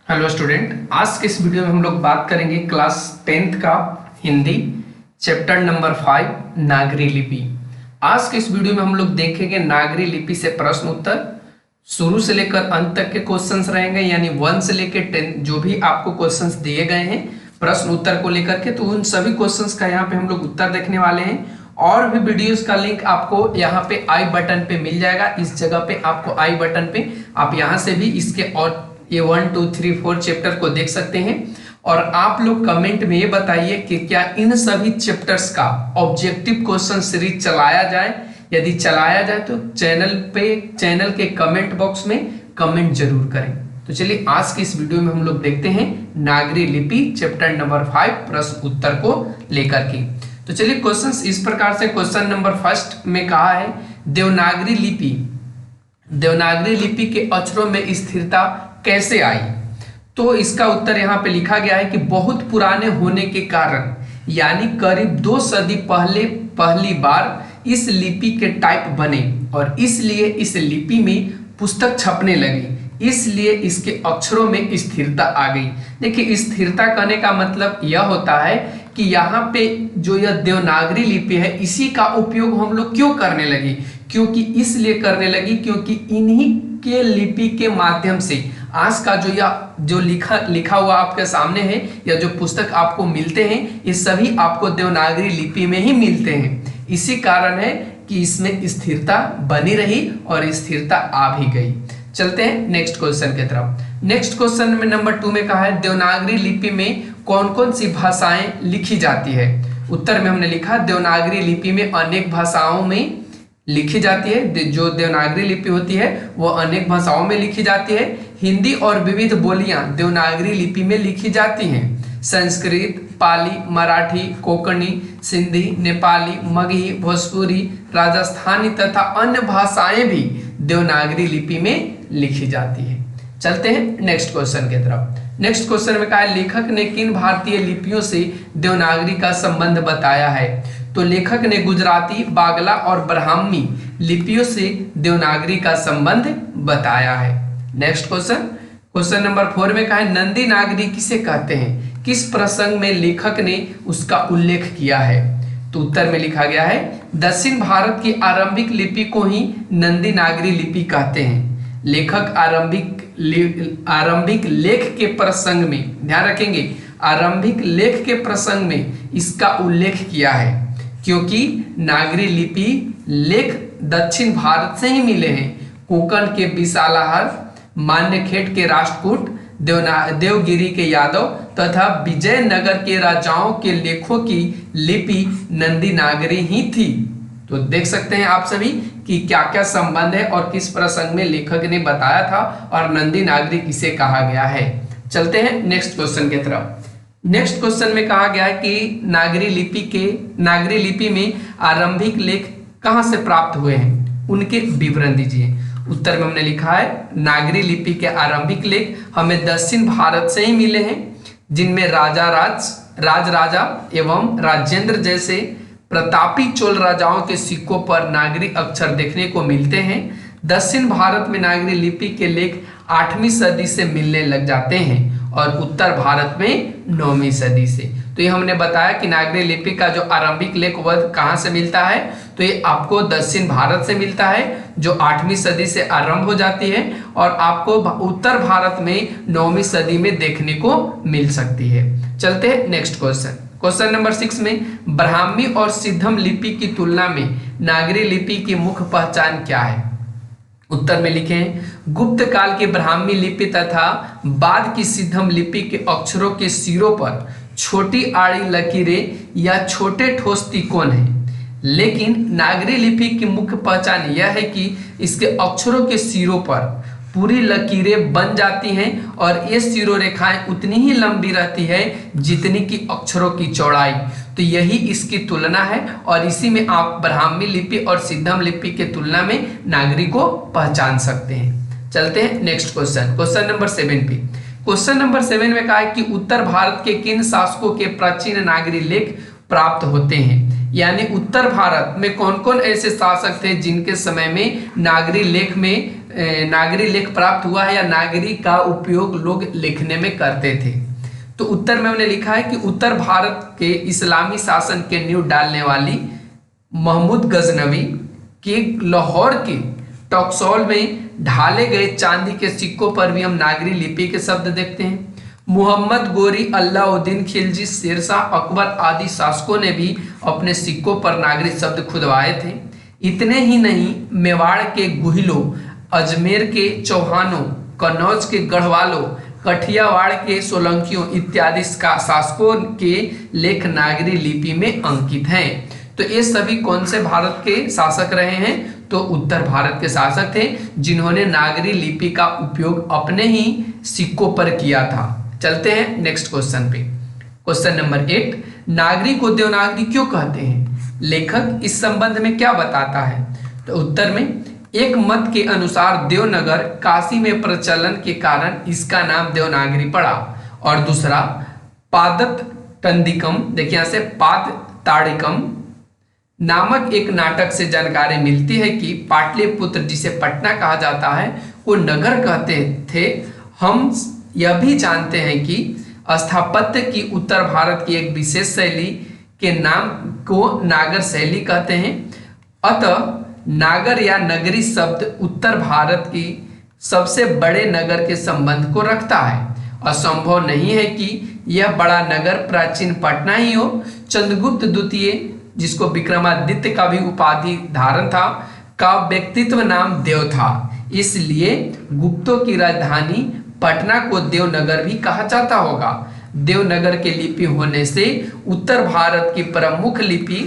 Hello student, आज के इस वीडियो में हम लोग बात करेंगे क्लास 10th का हिंदी चैप्टर नंबर 5 नागरी लिपि। आज के इस वीडियो में हम लोग देखेंगे नागरी लिपि से प्रश्न उत्तर। शुरू से लेकर अंत तक के क्वेश्चंस रहेंगे, यानी 1 से लेकर 10 जो भी आपको क्वेश्चंस दिए गए हैं प्रश्न उत्तर को लेकर के, तो उन सभी क्वेश्चंस का यहाँ पे हम लोग उत्तर देखने वाले हैं। और भी वीडियोस का लिंक आपको यहाँ पे आई बटन पे मिल जाएगा। इस जगह पे आपको आई बटन पे आप यहाँ से भी इसके और ये 1, 2, 3, 4 चैप्टर को देख सकते हैं। और आप लोग कमेंट में ये बताइए कि क्या इन सभी चैप्टर्स का ऑब्जेक्टिव क्वेश्चन सीरीज चलाया जाए। यदि चलाया जाए तो चैनल के कमेंट बॉक्स में कमेंट जरूर करें। तो चलिए आज की इस वीडियो में हम लोग देखते हैं नागरी लिपि चैप्टर नंबर 5 प्रश्न उत्तर को लेकर के। तो चलिए क्वेश्चन इस प्रकार से, क्वेश्चन नंबर 1 में कहा है देवनागरी लिपि के अक्षरों में स्थिरता कैसे आई। तो इसका उत्तर यहाँ पे लिखा गया है कि बहुत पुराने होने के कारण, यानी करीब 2 सदी पहले पहली बार इस लिपि के टाइप बने और इसलिए इस लिपि में पुस्तक छपने लगी, इसलिए इसके अक्षरों में स्थिरता आ गई। देखिए, स्थिरता कहने का मतलब यह होता है कि यहाँ पे जो यह देवनागरी लिपि है इसी का उपयोग हम लोग क्यों करने लगे, क्योंकि इसलिए करने लगी क्योंकि इन्हीं के लिपि के माध्यम से आज का जो लिखा हुआ आपके सामने है या जो पुस्तक आपको मिलते हैं ये सभी आपको देवनागरी लिपि में ही मिलते हैं। इसी कारण है कि इसमें स्थिरता बनी रही और स्थिरता आ भी गई। चलते हैं नेक्स्ट क्वेश्चन की तरफ। नेक्स्ट क्वेश्चन में नंबर 2 में कहा है देवनागरी लिपि में कौन कौन सी भाषाएं लिखी जाती है। उत्तर में हमने लिखा देवनागरी लिपि में अनेक भाषाओं में लिखी जाती है। जो देवनागरी लिपि होती है वो अनेक भाषाओं में लिखी जाती है। हिंदी और विविध बोलियां देवनागरी लिपि में लिखी जाती हैं। संस्कृत, पाली, मराठी, कोंकणी, सिंधी, नेपाली, मगही, भोजपुरी, राजस्थानी तथा अन्य भाषाएं भी देवनागरी लिपि में लिखी जाती है। चलते हैं नेक्स्ट क्वेश्चन की तरफ। नेक्स्ट क्वेश्चन में कहा है लेखक ने किन भारतीय लिपियों से देवनागरी का संबंध बताया है। तो लेखक ने गुजराती, बांग्ला और ब्राह्मी लिपियों से देवनागरी का संबंध बताया है। नेक्स्ट क्वेश्चन नंबर 4 में कहा है नंदी नागरी किसे कहते हैं, किस प्रसंग में लेखक ने उसका उल्लेख किया है। तो उत्तर में लिखा गया है दक्षिण भारत की आरंभिक लिपि को ही नंदी नागरी लिपि कहते हैं। लेखक आरंभिक लेख के प्रसंग में, ध्यान रखेंगे, आरंभिक लेख के प्रसंग में इसका उल्लेख किया है क्योंकि नागरी लिपि लेख दक्षिण भारत से ही मिले हैं। कोंकण के बिसालाहर, मान्यखेट के राष्ट्रकूट, देवगिरी के यादव तथा विजयनगर के राजाओं के लेखों की लिपि नंदी नागरी ही थी। तो देख सकते हैं आप सभी कि क्या क्या संबंध है और किस प्रसंग में लेखक ने बताया था और नंदी नागरी किसे कहा गया है। चलते हैं नेक्स्ट क्वेश्चन की तरफ। नेक्स्ट क्वेश्चन में कहा गया है कि नागरी लिपि में आरंभिक लेख कहां से प्राप्त हुए हैं, उनके विवरण दीजिए। उत्तर में हमने लिखा है नागरी लिपि के आरंभिक लेख हमें दक्षिण भारत से ही मिले हैं, जिनमें राजा एवं राजेंद्र जैसे प्रतापी चोल राजाओं के सिक्कों पर नागरी अक्षर देखने को मिलते हैं। दक्षिण भारत में नागरी लिपि के लेख 8वीं सदी से मिलने लग जाते हैं और उत्तर भारत में 9वीं सदी से। तो ये हमने बताया कि नागरी लिपि का जो आरंभिक लेख वह कहाँ से मिलता है, तो ये आपको दक्षिण भारत से मिलता है जो 8वीं सदी से आरंभ हो जाती है और आपको उत्तर भारत में 9वीं सदी में देखने को मिल सकती है। चलते हैं नेक्स्ट क्वेश्चन नंबर 6 में ब्राह्मी और सिद्धम लिपि की तुलना में नागरी लिपि की मुख्य पहचान क्या है। उत्तर में लिखे गुप्त काल की ब्राह्मी लिपि तथा बाद की सिद्धम लिपि के अक्षरों के सिरों पर छोटी आड़ी लकीरें या छोटे ठोस तिकोन हैं। लेकिन नागरी लिपि की मुख्य पहचान यह है कि इसके अक्षरों के सिरों पर पूरी लकीरें बन जाती हैं और ये सिरों रेखाएं उतनी ही लंबी रहती है जितनी की अक्षरों की चौड़ाई। तो यही इसकी तुलना है और इसी में आप ब्राह्मी लिपि और सिद्धम लिपि के तुलना में नागरी को पहचान सकते हैं। चलते हैं नेक्स्ट क्वेश्चन नंबर 7 पे। क्वेश्चन नंबर 7 में कहा है कि उत्तर भारत के किन शासकों के प्राचीन नागरी लेख प्राप्त होते हैं, यानी उत्तर भारत में कौन कौन ऐसे शासक थे जिनके समय में नागरी लेख में नागरी लेख प्राप्त हुआ है या नागरी का उपयोग लोग लिखने में करते थे। तो उत्तर में हमने लिखा है कि उत्तर भारत के इस्लामी शासन के नींव डालने वाली महमूद गजनवी के लाहौर के टॉक्सॉल में ढाले गए चांदी के सिक्कों पर भी हम नागरी लिपि के शब्द देखते हैं। मुहम्मद गोरी, अलाउद्दीन खिलजी, शेरशाह, अकबर आदि शासकों ने भी अपने सिक्कों पर नागरी शब्द खुदवाए थे। इतने ही नहीं, मेवाड़ के गुहिलों, अजमेर के चौहानों, कन्नौज के गढ़वालों, कठियावाड़ के सोलंकियों इत्यादि शासकों के लेख नागरी लिपि में अंकित हैं। तो ये सभी कौन से भारत के शासक रहे हैं? तो उत्तर भारत के शासक थे जिन्होंने नागरी लिपि का उपयोग अपने ही सिक्कों पर किया था। चलते हैं नेक्स्ट क्वेश्चन पे। क्वेश्चन नंबर 8, नागरी को देवनागरी क्यों कहते हैं? लेखक इस संबंध में क्या बताता है? तो उत्तर में एक मत के अनुसार देवनगर काशी में प्रचलन के कारण इसका नाम देवनागरी पड़ा, और दूसरा पादत तंदिकम, देखिए यहाँ से पाद ताड़िकम नामक एक नाटक से जानकारी मिलती है कि पाटलिपुत्र, जिसे पटना कहा जाता है, वो नगर कहते थे। हम यह भी जानते हैं कि स्थापत्य की उत्तर भारत की एक विशेष शैली के नाम को नागर शैली कहते हैं। अतः नागर या नगरी शब्द उत्तर भारत की सबसे बड़े नगर के संबंध को रखता है। असंभव नहीं है कि यह बड़ा नगर प्राचीन पटना ही हो। चंद्रगुप्त द्वितीय, जिसको विक्रमादित्य का भी उपाधि धारण था, का व्यक्तित्व नाम देव था, इसलिए गुप्तों की राजधानी पटना को देवनगर भी कहा जाता होगा। देवनगर के लिपि होने से उत्तर भारत की प्रमुख लिपि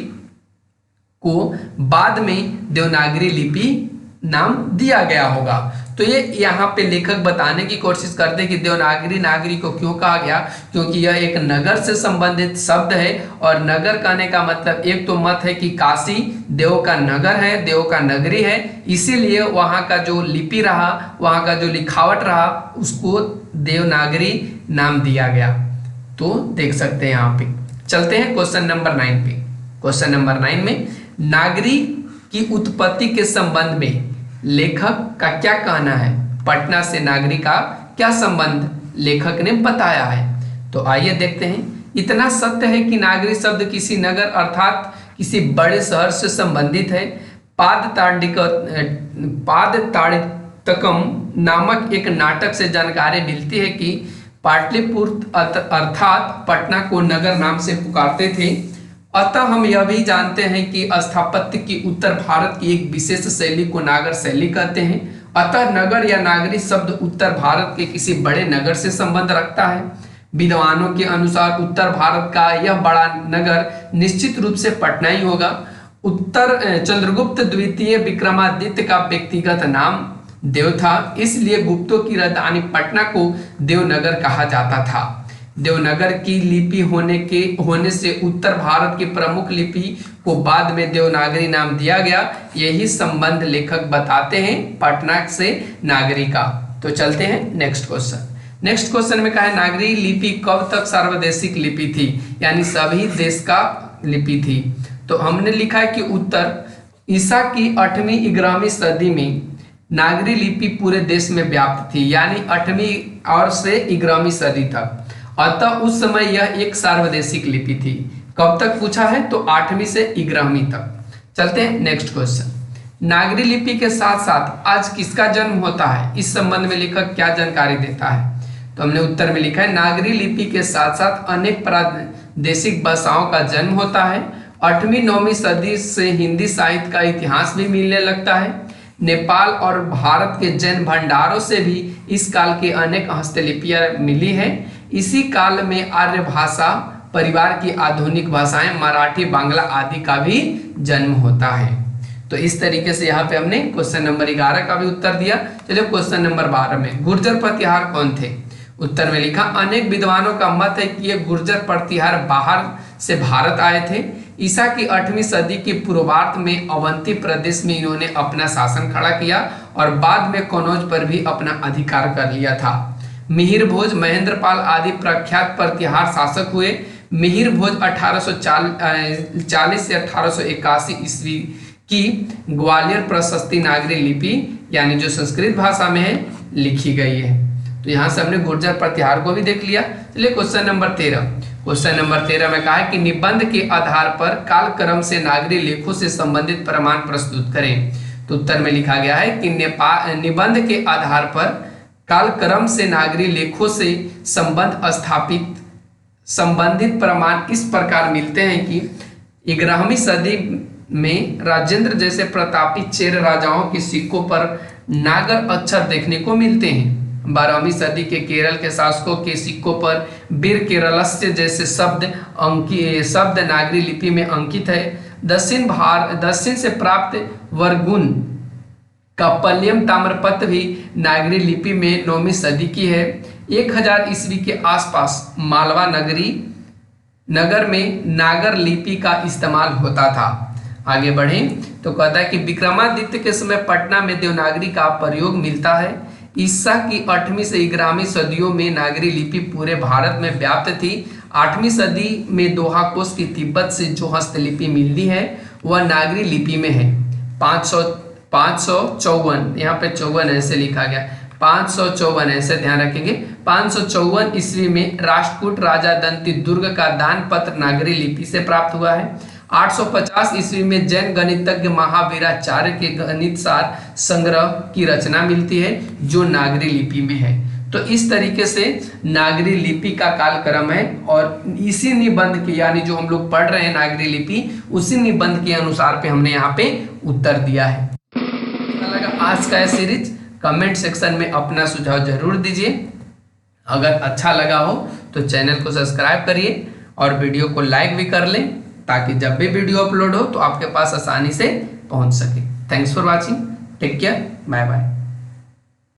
को बाद में देवनागरी लिपि नाम दिया गया होगा। तो ये यहाँ पे लेखक बताने की कोशिश करते हैं कि देवनागरी नागरी को क्यों कहा गया, क्योंकि यह एक नगर से संबंधित शब्द है। और नगर कहने का मतलब एक तो मत है कि काशी देव का नगर है, देव का नगरी है, इसीलिए वहाँ का जो लिपि रहा, वहाँ का जो लिखावट रहा, उसको देवनागरी नाम दिया गया। तो देख सकते हैं यहाँ पे। चलते हैं क्वेश्चन नंबर 9 पे। क्वेश्चन नंबर 9 में नागरी की उत्पत्ति के संबंध में लेखक का क्या कहना है? पटना से नागरी का क्या संबंध लेखक ने बताया है? तो आइए देखते हैं। इतना सत्य है कि नागरी शब्द किसी नगर अर्थात किसी बड़े शहर से संबंधित है। पाद ताड़ितकम नामक एक नाटक से जानकारी मिलती है कि पाटलिपुत्र अर्थात पटना को नगर नाम से पुकारते थे। अतः हम यह भी जानते हैं कि स्थापत्य की उत्तर भारत की एक विशेष शैली को नागर शैली कहते हैं। अतः नगर या नागरी शब्द उत्तर भारत के किसी बड़े नगर से संबंध रखता है। विद्वानों के अनुसार उत्तर भारत का यह बड़ा नगर निश्चित रूप से पटना ही होगा। चंद्रगुप्त द्वितीय विक्रमादित्य का व्यक्तिगत नाम देव था, इसलिए गुप्तों की राजधानी पटना को देवनगर कहा जाता था। देवनगर की लिपि होने से उत्तर भारत की प्रमुख लिपि को बाद में देवनागरी नाम दिया गया। यही संबंध लेखक बताते हैं पटना से नागरी का। तो चलते हैं नेक्स्ट क्वेश्चन। नेक्स्ट क्वेश्चन में कहा है नागरी लिपि कब तक सार्वदेशिक लिपि थी, यानी सभी देश का लिपि थी? तो हमने लिखा है कि उत्तर ईसा की 8वीं 11वीं सदी में नागरी लिपि पूरे देश में व्याप्त थी, यानी 8वीं और से 11वीं सदी तक। अतः उस समय यह एक सार्वदेशिक लिपि थी। कब तक पूछा है? तो 8वीं से 11वीं तक। चलते हैं नेक्स्ट क्वेश्चन। नागरी लिपि के साथ साथ आज किसका जन्म होता है? इस संबंध में लेखक क्या जानकारी देता है? तो हमने उत्तर में लिखा है नागरी लिपि के साथ साथ अनेक प्रादेशिक भाषाओं का जन्म होता है। 8वीं 9वीं सदी से हिंदी साहित्य का इतिहास भी मिलने लगता है। नेपाल और भारत के जैन भंडारों से भी इस काल के अनेक हस्तलिपियां मिली है। इसी काल में आर्य भाषा परिवार की आधुनिक भाषाएं मराठी, बांग्ला आदि का भी जन्म होता है। तो इस तरीके से यहाँ पे हमने क्वेश्चन नंबर 11 का भी उत्तर दिया। चलिए क्वेश्चन नंबर 12 में गुर्जर प्रतिहार कौन थे? उत्तर में लिखा अनेक विद्वानों का मत है कि ये गुर्जर प्रतिहार बाहर से भारत आए थे। ईसा की 8वीं सदी के पूर्वार्ध में अवंती प्रदेश में इन्होंने अपना शासन खड़ा किया और बाद में कनौज पर भी अपना अधिकार कर लिया था। मिहिर भोज, महेंद्रपाल आदि प्रख्यात प्रतिहार शासक हुए। मिहिर भोज 1840 से 1881 ईस्वी कि ग्वालियर प्रशस्ति नागरी लिपि यानी जो संस्कृत भाषा में है लिखी गई है। तो यहाँ से हमने गुर्जर प्रतिहार को भी देख लिया। चलिए क्वेश्चन नंबर 13। क्वेश्चन नंबर 13 में कहा है कि निबंध के आधार पर कालक्रम से नागरी लेखों से संबंधित प्रमाण प्रस्तुत करें। तो उत्तर में लिखा गया है कि निबंध के आधार पर कालक्रम से नागरी लेखों से संबंधित प्रमाण इस प्रकार मिलते हैं कि 11वीं सदी में राजेंद्र जैसे प्रतापी चेर राजाओं के सिक्कों पर नागर अक्षर देखने को मिलते हैं। 12वीं सदी के केरल के शासकों के सिक्कों पर वीर केरलस्य जैसे शब्द नागरी लिपि में अंकित है। दक्षिण से प्राप्त वर्गुन का पल्यम ताम्रपत्र भी नागरी लिपि में 9वीं सदी की है। 1000 ईस्वी के आसपास मालवा नगर में नागर लिपि का इस्तेमाल होता था। आगे बढ़ें तो कहता है कि विक्रमादित्य के समय पटना में देवनागरी का प्रयोग मिलता है। ईसा की 8वीं से 11वीं सदियों में नागरी लिपि पूरे भारत में व्याप्त थी। 8वीं सदी में दोहा कोश की तिब्बत से जो हस्तलिपि मिलती है वह नागरी लिपि में है। 554 यहाँ पे 54 ऐसे लिखा गया, 554 ऐसे ध्यान रखेंगे। 554 ईस्वी में राष्ट्रकूट राजा दंती दुर्ग का दान पत्र नागरी लिपि से प्राप्त हुआ है। 850 ईस्वी में जैन गणितज्ञ महावीराचार्य के गणित सार संग्रह की रचना मिलती है जो नागरी लिपि में है। तो इस तरीके से नागरी लिपि का कालक्रम है और इसी निबंध के यानी जो हम लोग पढ़ रहे हैं नागरी लिपि उसी निबंध के अनुसार पे हमने यहाँ पे उत्तर दिया है। लगा आज का सीरीज, कमेंट सेक्शन में अपना सुझाव जरूर दीजिए। अगर अच्छा लगा हो तो चैनल को सब्सक्राइब करिए और वीडियो को लाइक भी कर लें ताकि जब भी वीडियो अपलोड हो तो आपके पास आसानी से पहुंच सके। Thanks for watching, take care, bye bye.